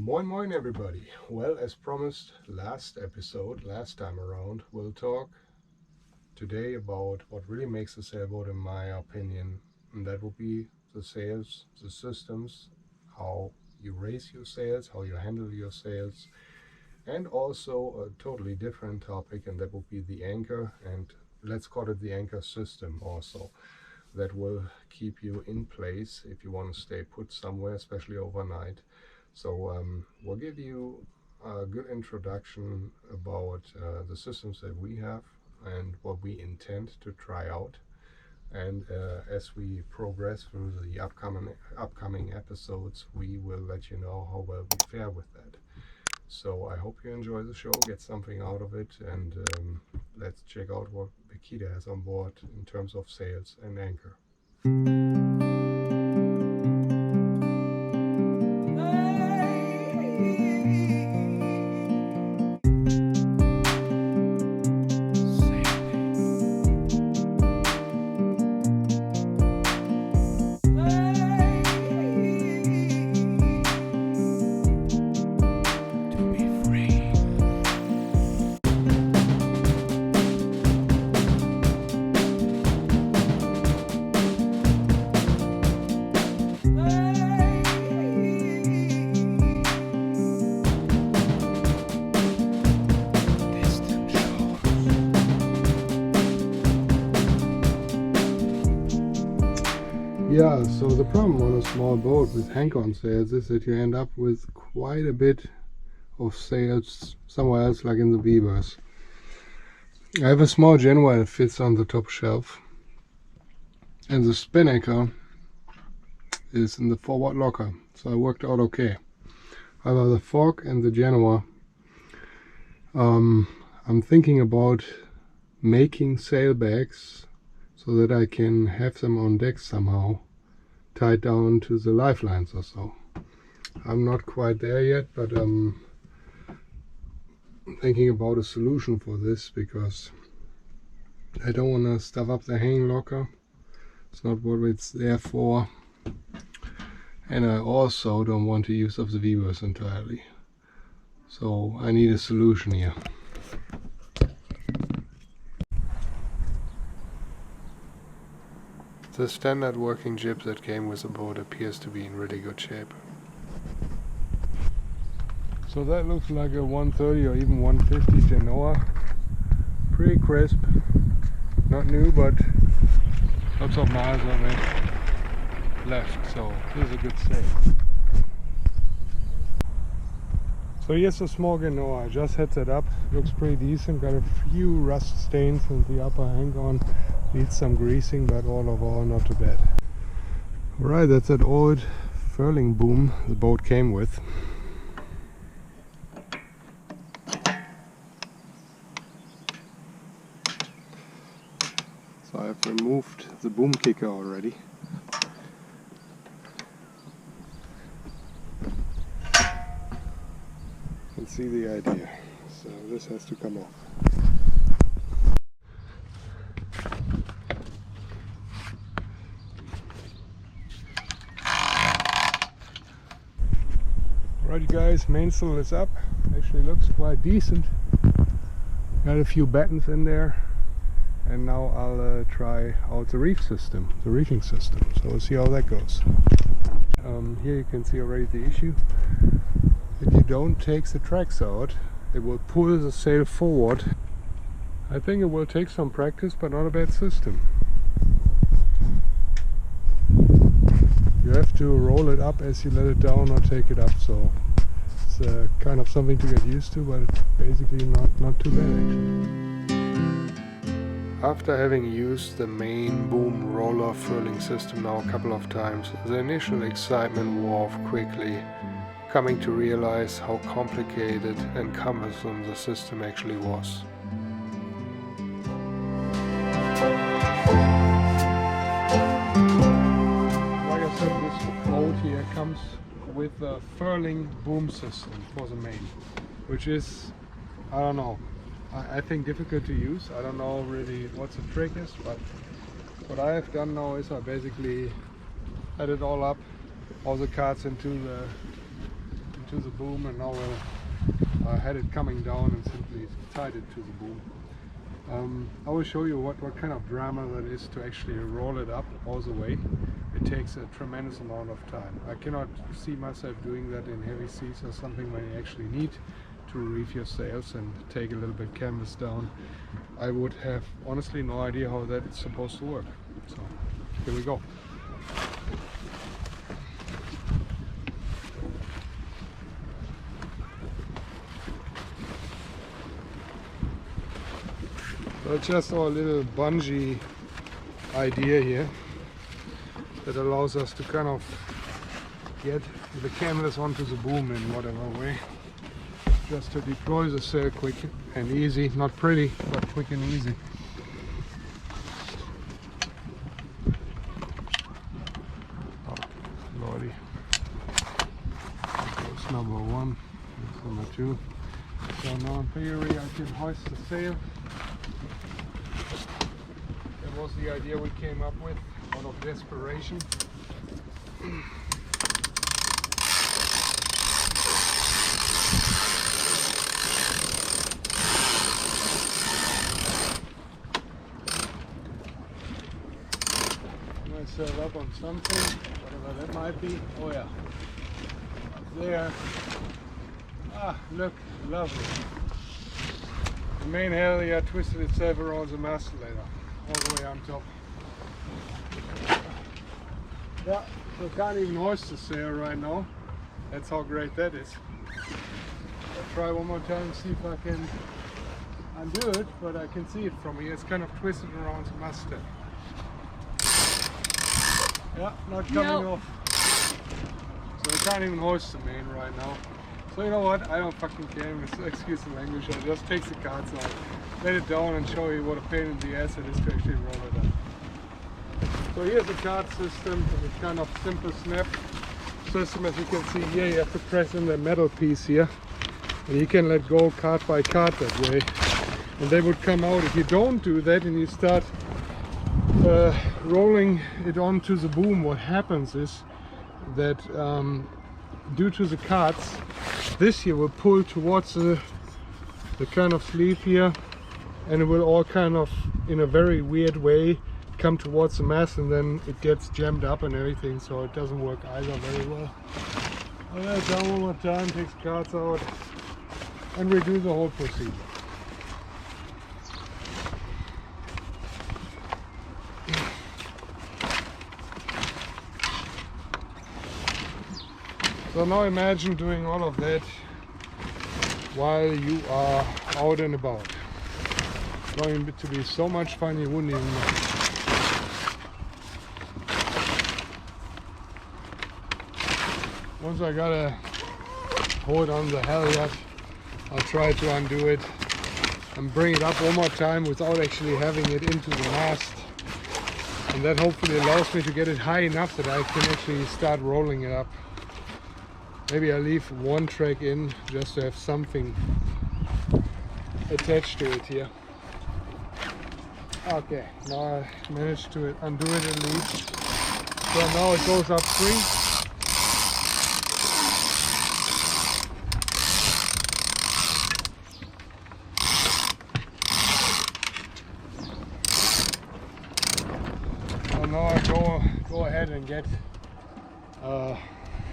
Moin moin everybody. Well, as promised last time around, we'll talk today about what really makes a sailboat in my opinion, and that will be the sails, the systems, how you raise your sails, how you handle your sails, and also a totally different topic, and that will be the anchor, and let's call it the anchor system also. That will keep you in place if you want to stay put somewhere, especially overnight. So we'll give you a good introduction about the systems that we have and what we intend to try out. And as we progress through the upcoming episodes, we will let you know how well we fare with that. So I hope you enjoy the show, get something out of it, and let's check out what Bianca has on board in terms of sails and anchor. Yeah, so the problem on a small boat with hang-on sails is that you end up with quite a bit of sails somewhere else, like in the beavers. I have a small Genoa that fits on the top shelf, and the spinnaker is in the forward locker, so it worked out okay. However, the fork and the Genoa, I'm thinking about making sailbags so that I can have them on deck somehow, tied down to the lifelines or so. I'm not quite there yet, but I'm thinking about a solution for this, because I don't want to stuff up the hanging locker. It's not what it's there for. And I also don't want to use up the weavers entirely. So I need a solution here. The standard working jib that came with the boat appears to be in really good shape. So that looks like a 130 or even 150 Genoa. Pretty crisp. Not new, but lots of miles of it left, so this is a good sail. So here's a small Genoa. I just had that up. Looks pretty decent. Got a few rust stains in the upper hang-on. Needs some greasing, but all of all, not too bad. Alright, that's that old furling boom the boat came with. So I've removed the boom kicker already. You can see the idea. So this has to come off. Alright guys, mainsail is up. Actually looks quite decent. Got a few battens in there. And now I'll try out the reefing system. So we'll see how that goes. Here you can see already the issue. If you don't take the tracks out, it will pull the sail forward. I think it will take some practice, but not a bad system. You have to roll it up as you let it down or take it up, so it's kind of something to get used to, but it's basically not too bad actually. After having used the main boom roller furling system now a couple of times, the initial excitement wore off quickly, coming to realize how complicated and cumbersome the system actually was. This boat here comes with a furling boom system for the main, which is, I don't know, I think difficult to use. I don't know really what the trick is, but what I have done now is I basically add it all up, all the cards into to the boom, and now we'll had it coming down and simply tied it to the boom. I will show you what kind of drama that is to actually roll it up all the way. It takes a tremendous amount of time. I cannot see myself doing that in heavy seas or something when you actually need to reef your sails and take a little bit canvas down. I would have honestly no idea how that's supposed to work. So here we go. So just our little bungee idea here that allows us to kind of get the canvas onto the boom in whatever way. Just to deploy the sail quick and easy, not pretty, but quick and easy. Oh, lordy. That's number one, that's number two. So now in theory I can hoist the sail. That was the idea we came up with out of desperation. Myself up on something, whatever that might be. Oh yeah, up there. Ah, look, lovely. The main halyard twisted itself around the mast later, all the way on top. Yeah, so can't even hoist the sail right now. That's how great that is. I'll try one more time and see if I can undo it, but I can see it from here. It's kind of twisted around the masthead. Yeah, not coming off. So I can't even hoist the main right now. So you know what, I don't fucking care, excuse the language, I'll just take the cards out, let it down and show you what a pain in the ass it is to actually roll it up. So here's the card system, it's kind of simple snap system. As you can see here, you have to press in the metal piece here, and you can let go card by card that way, and they would come out. If you don't do that and you start rolling it onto the boom, what happens is that due to the cards, this here will pull towards the kind of sleeve here, and it will all kind of in a very weird way come towards the mast, and then it gets jammed up and everything, so it doesn't work either very well. I'll let it down one more time, take the cards out and redo the whole procedure. So now imagine doing all of that while you are out and about. It's going to be so much fun you wouldn't even know. Once I got a hold on the halyard, I'll try to undo it and bring it up one more time without actually having it into the mast. And that hopefully allows me to get it high enough that I can actually start rolling it up. Maybe I leave one track in just to have something attached to it here. Okay, now I managed to undo it at least. So now it goes up free. So now I go ahead and get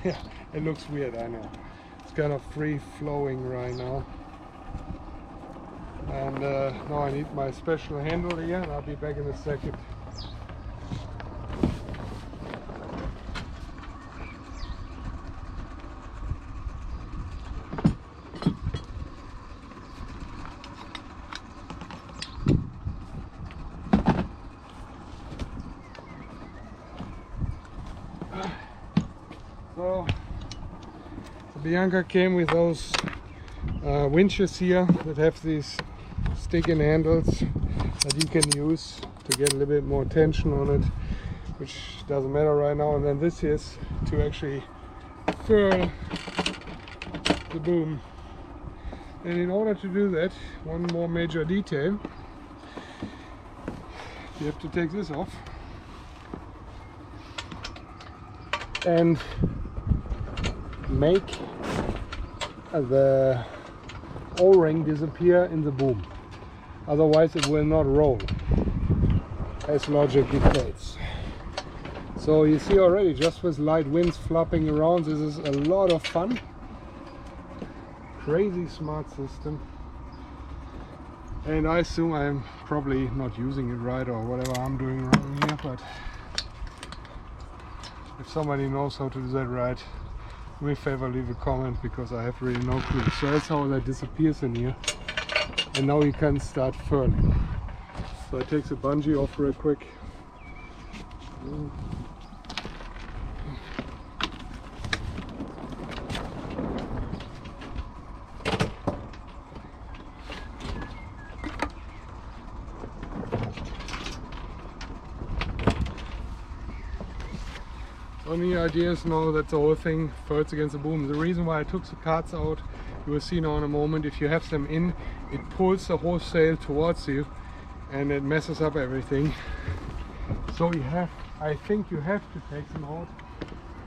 yeah, it looks weird, I know. It's kind of free flowing right now. And now I need my special handle here, and I'll be back in a second. So Bianca came with those winches here that have these stick-in handles that you can use to get a little bit more tension on it, which doesn't matter right now. And then this is to actually furl the boom. And in order to do that, one more major detail, you have to take this off and make the O-ring disappear in the boom. Otherwise it will not roll, as logic dictates. So you see already, just with light winds flopping around, this is a lot of fun. Crazy smart system. And I assume I'm probably not using it right or whatever I'm doing wrong here, but if somebody knows how to do that right, do me a favor, leave a comment, because I have really no clue. So that's how that disappears in here. And now you can start furling. So I take the bungee off real quick. Only idea is now that the whole thing furls against the boom. The reason why I took the cards out, you will see now in a moment, if you have them in, it pulls the whole sail towards you and it messes up everything. So you have, I think you have to take them out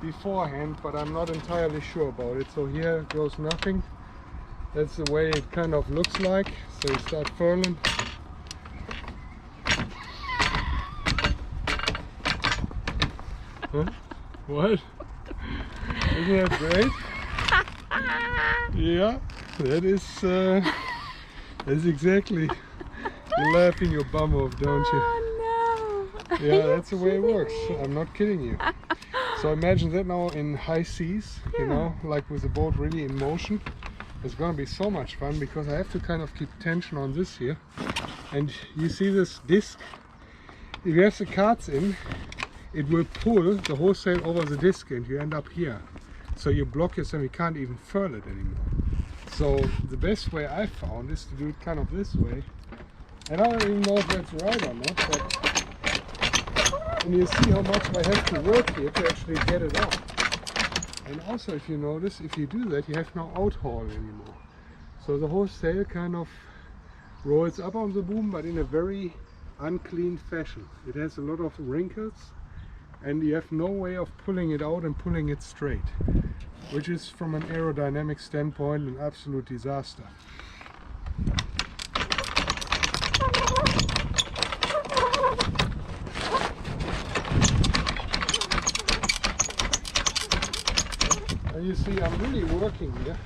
beforehand, but I'm not entirely sure about it. So here goes nothing. That's the way it kind of looks like. So you start furling. Huh? What? Isn't that great? Yeah, that is that's exactly. You're laughing your bum off, don't you? Oh no! Yeah, that's the way it works. I'm not kidding you. So imagine that now in high seas, you know, like with the boat really in motion. It's gonna be so much fun because I have to kind of keep tension on this here. And you see this disc? If you have the cards in, it will pull the whole sail over the disc and you end up here. So you block yourself, you can't even furl it anymore. So the best way I found is to do it kind of this way. And I don't even know if that's right or not, but and you see how much I have to work here to actually get it out. And also, if you notice, if you do that, you have no outhaul anymore. So the whole sail kind of rolls up on the boom, but in a very unclean fashion. It has a lot of wrinkles and you have no way of pulling it out and pulling it straight, which is from an aerodynamic standpoint an absolute disaster. And you see, I'm really working here.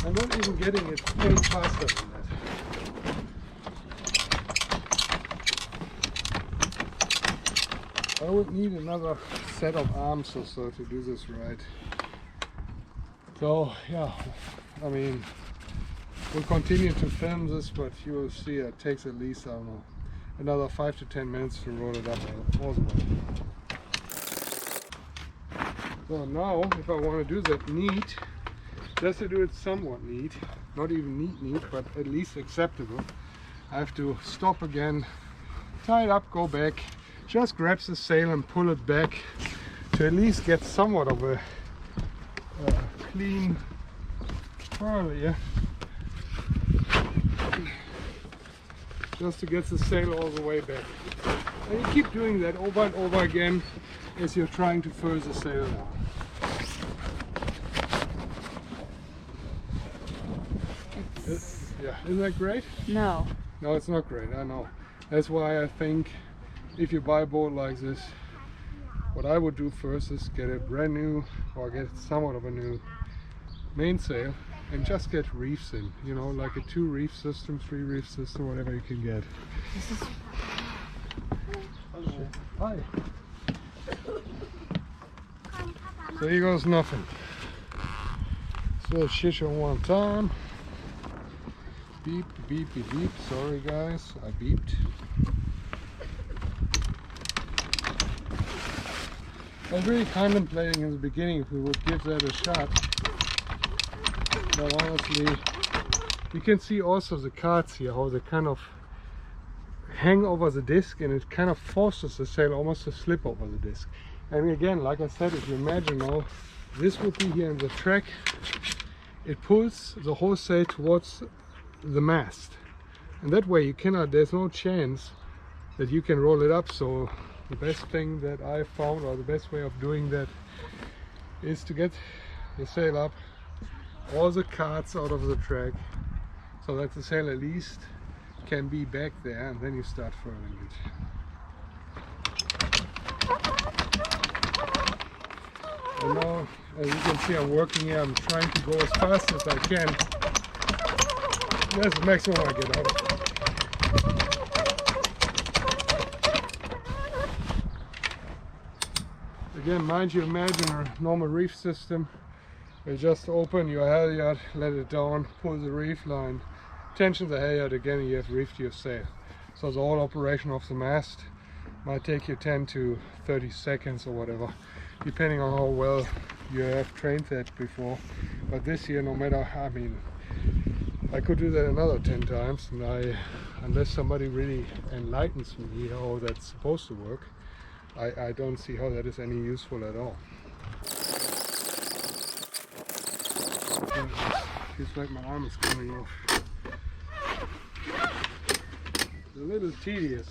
I'm not even getting it any faster than that. I would need another set of arms or so to do this right. So yeah, I mean, we'll continue to film this, but you will see it takes at least, I don't know, another 5 to 10 minutes to roll it up all the way. So now, if I want to do that neat, just to do it somewhat neat, not even neat, but at least acceptable, I have to stop again, tie it up, go back, just grab the sail and pull it back to at least get somewhat of a clean furl here. Just to get the sail all the way back. And you keep doing that over and over again as you're trying to furl the sail down. Yeah, isn't that great? No. No, it's not great, I know. That's why I think if you buy a boat like this, what I would do first is get a brand new, or get somewhat of a new mainsail and just get reefs in, you know, like a 2 reef system, 3 reef system, whatever you can get. This is... Hi. So here goes nothing. So shish on one time. Beep, beep, beep, beep. Sorry guys, I beeped. I was really contemplating in the beginning if we would give that a shot. But honestly, you can see also the cards here, how they kind of hang over the disc and it kind of forces the sail almost to slip over the disc. And again, like I said, if you imagine now, this would be here in the track, it pulls the whole sail towards the mast. And that way you cannot, there's no chance that you can roll it up. So the best thing that I found, or the best way of doing that, is to get the sail up, all the carts out of the track so that the sail at least can be back there, and then you start furling it. And now, as you can see, I'm working here. I'm trying to go as fast as I can. That's the maximum I get out of it. Again, mind you, imagine a normal reef system. You just open your halyard, let it down, pull the reef line, tension the halyard again, and you have reefed your sail. So the whole operation of the mast might take you 10 to 30 seconds or whatever, depending on how well you have trained that before. But this year, no matter, I mean, I could do that another 10 times, and unless somebody really enlightens me how that's supposed to work, I don't see how that is any useful at all. Feels like my arm is coming off. It's a little tedious.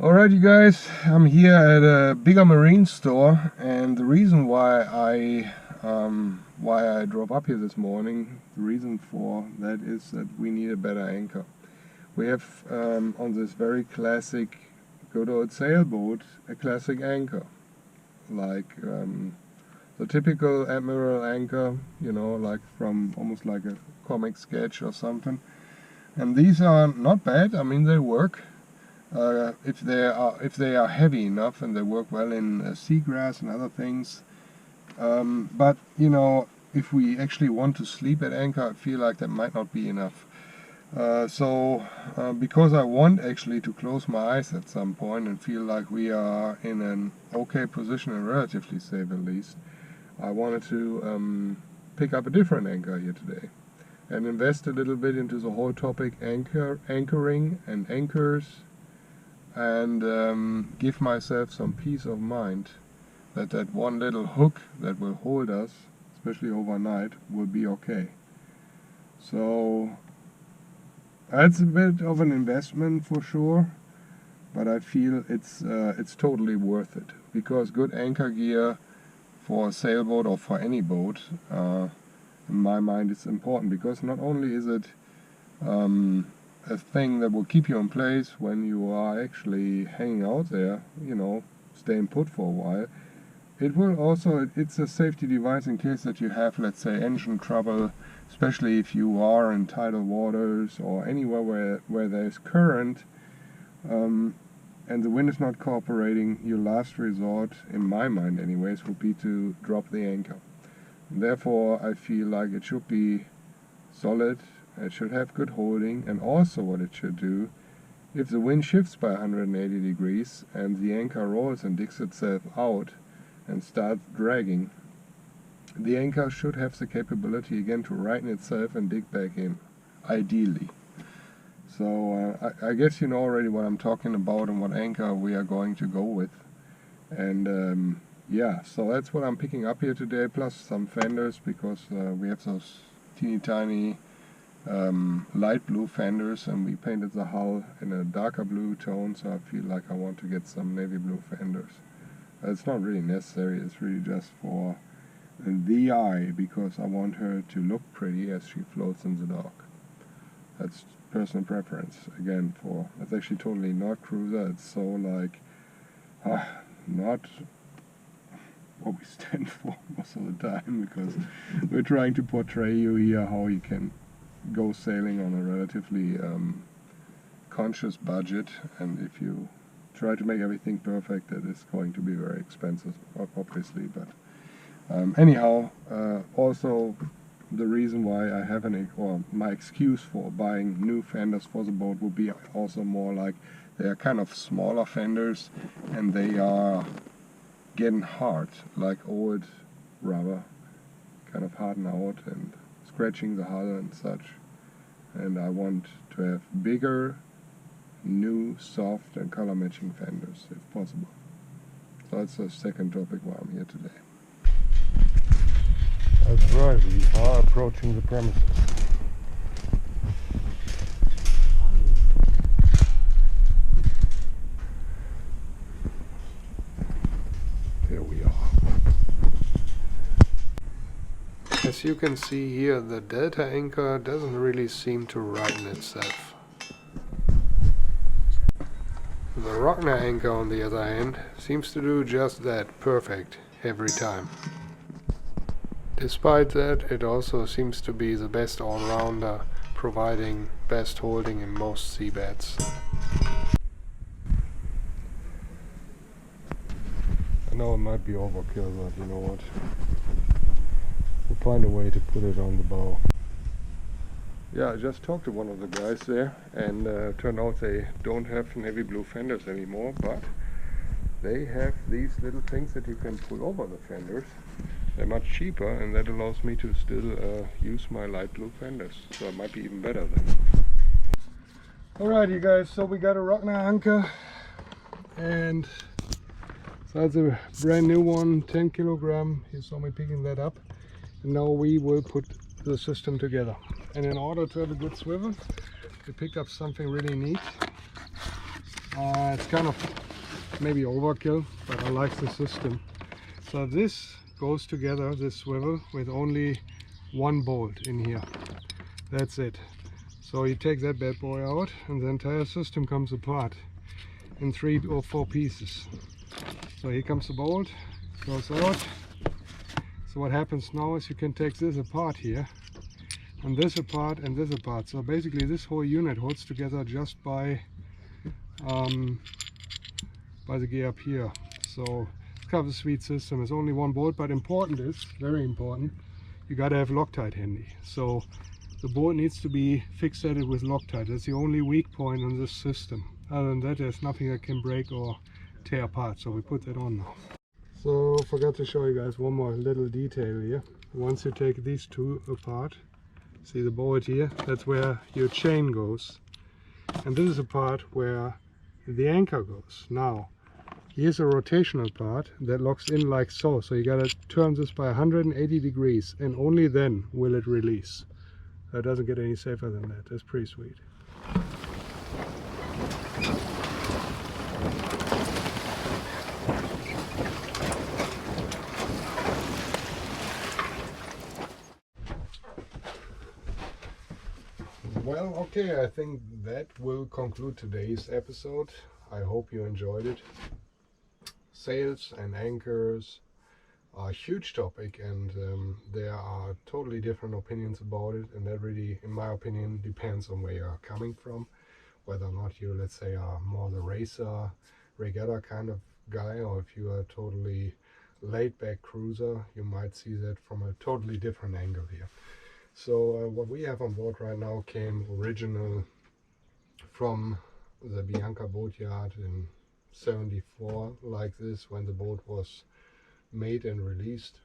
Alright you guys, I'm here at a bigger marine store, and the reason why I drove up here this morning, the reason for that is that we need a better anchor. We have on this very classic good old sailboat a classic anchor, like the typical admiral anchor, you know, like from almost like a comic sketch or something. And these are not bad. I mean, they work. If they are heavy enough, and they work well in seagrass and other things. But you know, if we actually want to sleep at anchor, I feel like that might not be enough. Because I want actually to close my eyes at some point and feel like we are in an okay position, and relatively safe at least, I wanted to pick up a different anchor here today and invest a little bit into the whole topic anchoring and anchors, and give myself some peace of mind that that one little hook that will hold us, especially overnight, will be okay. So that's a bit of an investment for sure, but I feel it's totally worth it, because good anchor gear for a sailboat or for any boat, in my mind, is important, because not only is it a thing that will keep you in place when you are actually hanging out there, you know, staying put for a while. It will also, it's a safety device in case that you have, let's say, engine trouble, especially if you are in tidal waters or anywhere where there's current, and the wind is not cooperating. Your last resort, in my mind anyways, would be to drop the anchor. And therefore, I feel like it should be solid. It should have good holding, and also what it should do, if the wind shifts by 180 degrees and the anchor rolls and digs itself out and starts dragging, the anchor should have the capability again to righten itself and dig back in, ideally. So I guess you know already what I'm talking about and what anchor we are going to go with. And yeah, so that's what I'm picking up here today, plus some fenders, because we have those teeny tiny light blue fenders, and we painted the hull in a darker blue tone, so I feel like I want to get some navy blue fenders. It's not really necessary, it's really just for the eye, because I want her to look pretty as she floats in the dock. That's personal preference. Again, it's actually totally not cruiser, it's so like not what we stand for most of the time, because we're trying to portray you here how you can go sailing on a relatively conscious budget, and if you try to make everything perfect, that is going to be very expensive, obviously. But anyhow, also the reason why I have or my excuse for buying new fenders for the boat would be also more like they are kind of smaller fenders, and they are getting hard, like old rubber, kind of harden out and scratching the hull and such. And I want to have bigger new, soft and color matching fenders if possible. So that's the second topic why I'm here today. That's right, we are approaching the premises. Here we are. As you can see here, the delta anchor doesn't really seem to righten itself. The Rockner anchor on the other hand seems to do just that, perfect, every time. Despite that, it also seems to be the best all-rounder, providing best holding in most seabeds. I know it might be overkill, but you know what? We'll find a way to put it on the bow. Yeah, I just talked to one of the guys there, and turned out they don't have navy blue fenders anymore, but they have these little things that you can pull over the fenders. They're much cheaper, and that allows me to still use my light blue fenders, so it might be even better then. Alright you guys, so we got a Rockner anchor, and so that's a brand new one, 10 kilogram. You saw me picking that up, and now we will put the system together. And in order to have a good swivel, we picked up something really neat. It's kind of maybe overkill, but I like the system. So this goes together, this swivel, with only one bolt in here. That's it. So you take that bad boy out and the entire system comes apart in 3 or 4 pieces. So here comes the bolt, goes out. So what happens now is you can take this apart here, and this apart and this apart. So basically this whole unit holds together just by the gear up here. So it's kind of a sweet system. It's only one bolt, but important is, very important, you gotta have Loctite handy. So the bolt needs to be fixated with Loctite. That's the only weak point on this system. Other than that, there's nothing that can break or tear apart. So we put that on now. So forgot to show you guys one more little detail here. Once you take these two apart, see the bolt here, that's where your chain goes, and this is the part where the anchor goes. Now here's a rotational part that locks in like so, so you gotta turn this by 180 degrees and only then will it release. It doesn't get any safer than that. That's pretty sweet. Well, okay, I think that will conclude today's episode. I hope you enjoyed it. Sails and anchors are a huge topic, and there are totally different opinions about it, and that really, in my opinion, depends on where you're coming from. Whether or not you, let's say, are more the racer, regatta kind of guy, or if you are a totally laid-back cruiser, you might see that from a totally different angle here. So what we have on board right now came original from the Bianca boatyard in 74, like this, when the boat was made and released.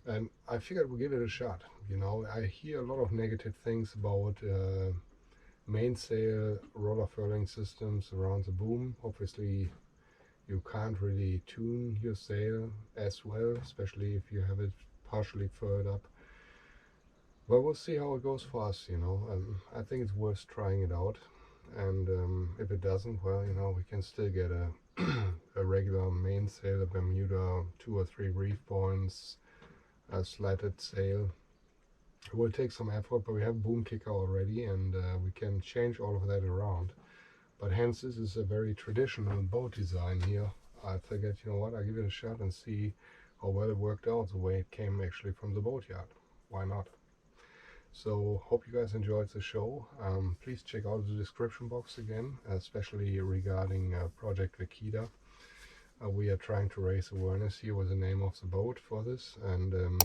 And I figured we'd give it a shot. You know, I hear a lot of negative things about mainsail roller furling systems around the boom. Obviously you can't really tune your sail as well, especially if you have it partially furled up. Well, we'll see how it goes for us, you know. I think it's worth trying it out, and if it doesn't, well, you know, we can still get a a regular mainsail, a Bermuda, 2 or 3 reef points, a slatted sail. It will take some effort, but we have boom kicker already, and we can change all of that around. But hence, this is a very traditional boat design here. I figured, you know what, I'll give it a shot and see how well it worked out the way it came actually from the boatyard. Why not? So hope you guys enjoyed the show. Please check out the description box again, especially regarding Project Vikita. We are trying to raise awareness here with the name of the boat for this, and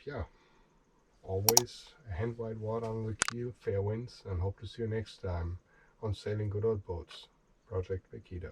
yeah, always hand wide water on the keel, fair winds, and hope to see you next time on Sailing Good Old Boats, Project Vikita.